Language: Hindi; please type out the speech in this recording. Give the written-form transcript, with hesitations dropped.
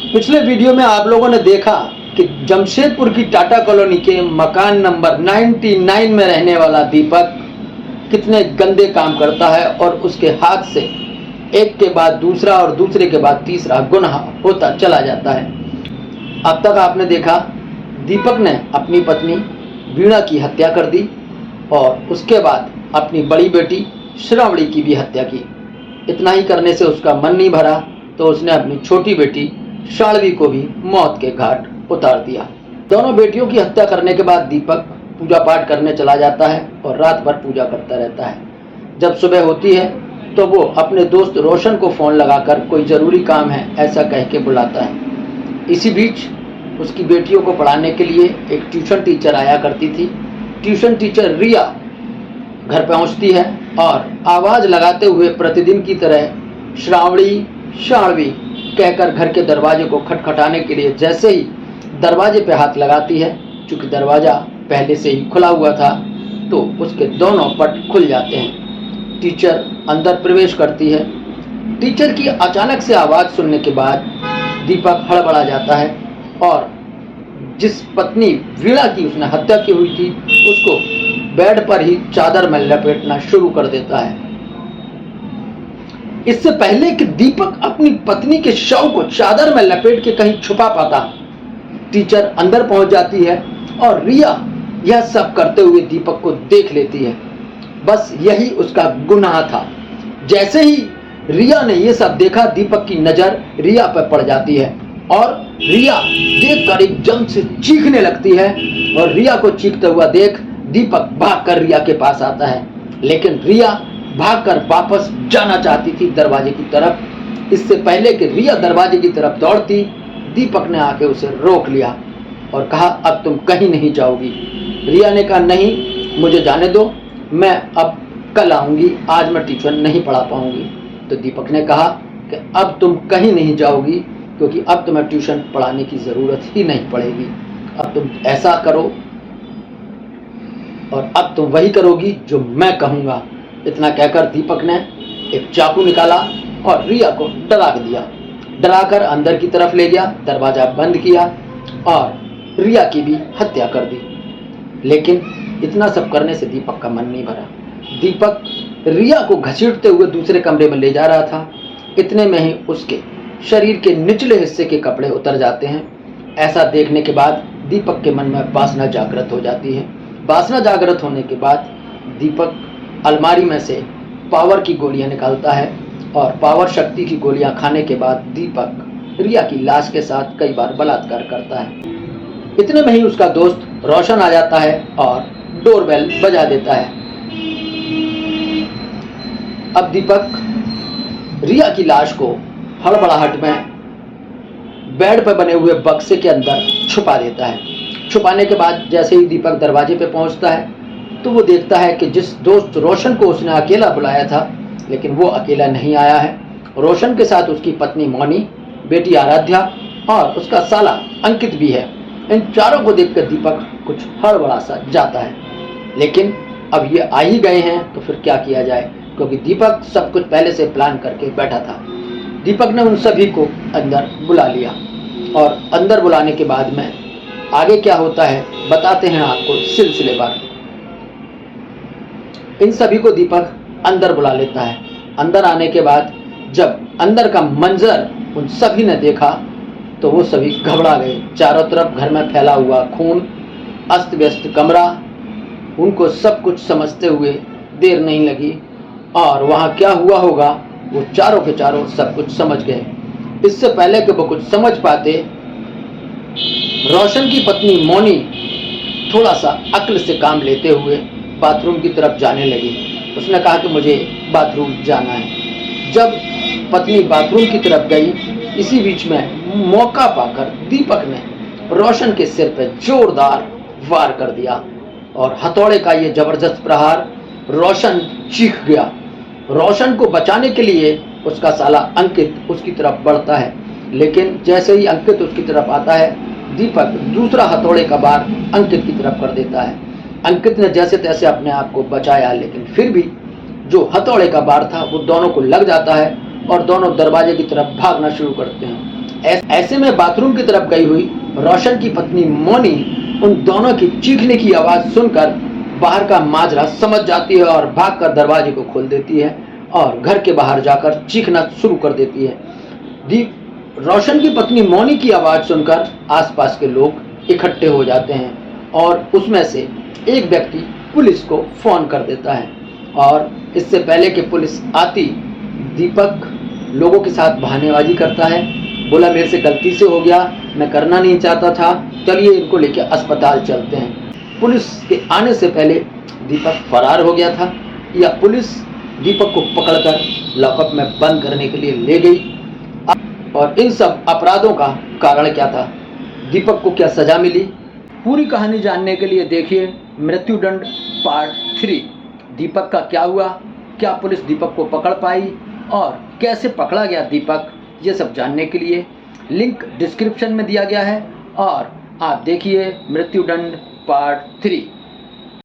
पिछले वीडियो में आप लोगों ने देखा कि जमशेदपुर की टाटा कॉलोनी के मकान नंबर 99 में रहने वाला दीपक कितने गंदे काम करता है और उसके हाथ से एक के बाद दूसरा और दूसरे के बाद तीसरा गुनाह होता चला जाता है। अब तक आपने देखा दीपक ने अपनी पत्नी वीणा की हत्या कर दी और उसके बाद अपनी बड़ी बेटी श्रावणी की भी हत्या की। इतना ही करने से उसका मन नहीं भरा तो उसने अपनी छोटी बेटी शाळवी को भी मौत के घाट उतार दिया। दोनों बेटियों की हत्या करने के बाद दीपक पूजा पाठ करने चला जाता है और रात भर पूजा करता रहता है। जब सुबह होती है तो वो अपने दोस्त रोशन को फ़ोन लगाकर कोई ज़रूरी काम है ऐसा कह के बुलाता है। इसी बीच उसकी बेटियों को पढ़ाने के लिए एक ट्यूशन टीचर आया करती थी। ट्यूशन टीचर रिया घर पहुंचती है और आवाज़ लगाते हुए प्रतिदिन की तरह श्रावणी शाळवी कहकर घर के दरवाजे को खटखटाने के लिए जैसे ही दरवाजे पे हाथ लगाती है, चूँकि दरवाज़ा पहले से ही खुला हुआ था तो उसके दोनों पट खुल जाते हैं। टीचर अंदर प्रवेश करती है। टीचर की अचानक से आवाज़ सुनने के बाद दीपक हड़बड़ा जाता है और जिस पत्नी वीणा की उसने हत्या की हुई थी उसको बेड पर ही चादर में लपेटना शुरू कर देता है। इससे पहले कि दीपक अपनी पत्नी के शव को चादर में लपेट के कहीं छुपा पाता, टीचर अंदर पहुंच जाती है और रिया यह सब करते हुए दीपक को देख लेती है। बस यही उसका गुनाह था। जैसे ही रिया ने यह सब देखा, दीपक की नज़र रिया पर पड़ जाती है और रिया देखकर एकदम से चीखने लगती है और रिया को चीखते हुआ देख दीपक भागकर रिया के पास आता है। लेकिन रिया भागकर वापस जाना चाहती थी दरवाजे की तरफ। इससे पहले कि रिया दरवाजे की तरफ दौड़ती, दीपक ने आके उसे रोक लिया और कहा, अब तुम कहीं नहीं जाओगी। रिया ने कहा, नहीं मुझे जाने दो, मैं अब कल आऊँगी, आज मैं ट्यूशन नहीं पढ़ा पाऊँगी। तो दीपक ने कहा कि अब तुम कहीं नहीं जाओगी क्योंकि अब तुम्हें ट्यूशन पढ़ाने की ज़रूरत ही नहीं पड़ेगी। अब तुम ऐसा करो और अब तुम वही करोगी जो मैं कहूँगा। इतना कहकर दीपक ने एक चाकू निकाला और रिया को डरा दिया। डराकर अंदर की तरफ ले गया, दरवाज़ा बंद किया और रिया की भी हत्या कर दी। लेकिन इतना सब करने से दीपक का मन नहीं भरा। दीपक रिया को घसीटते हुए दूसरे कमरे में ले जा रहा था। इतने में ही उसके शरीर के निचले हिस्से के कपड़े उतर जाते हैं। ऐसा देखने के बाद दीपक के मन में वासना जागृत हो जाती है। वासना जागृत होने के बाद दीपक अलमारी में से पावर की गोलियां निकालता है और पावर शक्ति की गोलियां खाने के बाद दीपक रिया की लाश के साथ कई बार बलात्कार करता है। इतने में ही उसका दोस्त रोशन आ जाता है और डोरबेल बजा देता है। अब दीपक रिया की लाश को हड़बड़ाहट में बेड पर बने हुए बक्से के अंदर छुपा देता है। छुपाने के बाद जैसे ही दीपक दरवाजे पे पहुंचता है तो वो देखता है कि जिस दोस्त रोशन को उसने अकेला बुलाया था, लेकिन वो अकेला नहीं आया है। रोशन के साथ उसकी पत्नी मौनी, बेटी आराध्या और उसका साला अंकित भी है। इन चारों को देखकर दीपक कुछ हड़बड़ा सा जाता है। लेकिन अब ये आ ही गए हैं तो फिर क्या किया जाए, क्योंकि दीपक सब कुछ पहले से प्लान करके बैठा था। दीपक ने उन सभी को अंदर बुला लिया और अंदर बुलाने के बाद में आगे क्या होता है बताते हैं आपको सिलसिलेवार। इन सभी को दीपक अंदर बुला लेता है। अंदर आने के बाद जब अंदर का मंजर उन सभी ने देखा तो वो सभी घबरा गए। चारों तरफ घर में फैला हुआ खून, अस्त व्यस्त कमरा। उनको सब कुछ समझते हुए देर नहीं लगी और वहाँ क्या हुआ होगा वो चारों के चारों सब कुछ समझ गए। इससे पहले कि वो कुछ समझ पाते, रोशन की पत्नी मौनी थोड़ा सा अक्ल से काम लेते हुए बाथरूम की तरफ जाने लगी। उसने कहा कि मुझे बाथरूम जाना है। जब पत्नी बाथरूम की तरफ गई, इसी बीच में मौका पाकर दीपक ने रोशन के सिर पर जोरदार वार कर दिया और हथौड़े का ये जबरदस्त प्रहार रोशन चीख गया। रोशन को बचाने के लिए उसका साला अंकित उसकी तरफ बढ़ता है, लेकिन जैसे ही अंकित उसकी तरफ आता है, दीपक दूसरा हथौड़े का वार अंकित की तरफ कर देता है। अंकित ने जैसे तैसे अपने आप को बचाया, लेकिन फिर भी जो हथौड़े का वार था वो दोनों को लग जाता है और दोनों दरवाजे की तरफ भागना शुरू करते हैं। ऐसे में बाथरूम की तरफ गई हुई रोशन की पत्नी मोनी उन दोनों की चीखने की आवाज़ सुनकर बाहर का माजरा समझ जाती है और भागकर दरवाजे को खोल देती है और घर के बाहर जाकर चीखना शुरू कर देती है। रोशन की पत्नी मोनी की आवाज़ सुनकर आसपास के लोग इकट्ठे हो जाते हैं और उसमें से एक व्यक्ति पुलिस को फ़ोन कर देता है। और इससे पहले कि पुलिस आती, दीपक लोगों के साथ बहानेबाजी करता है, बोला मेरे से गलती से हो गया, मैं करना नहीं चाहता था, चलिए इनको लेकर अस्पताल चलते हैं। पुलिस के आने से पहले दीपक फरार हो गया था या पुलिस दीपक को पकड़कर लॉकअप में बंद करने के लिए ले गई, और इन सब अपराधों का कारण क्या था, दीपक को क्या सज़ा मिली, पूरी कहानी जानने के लिए देखिए मृत्युदंड पार्ट 3। दीपक का क्या हुआ, क्या पुलिस दीपक को पकड़ पाई और कैसे पकड़ा गया दीपक, ये सब जानने के लिए लिंक डिस्क्रिप्शन में दिया गया है और आप देखिए मृत्युदंड पार्ट 3।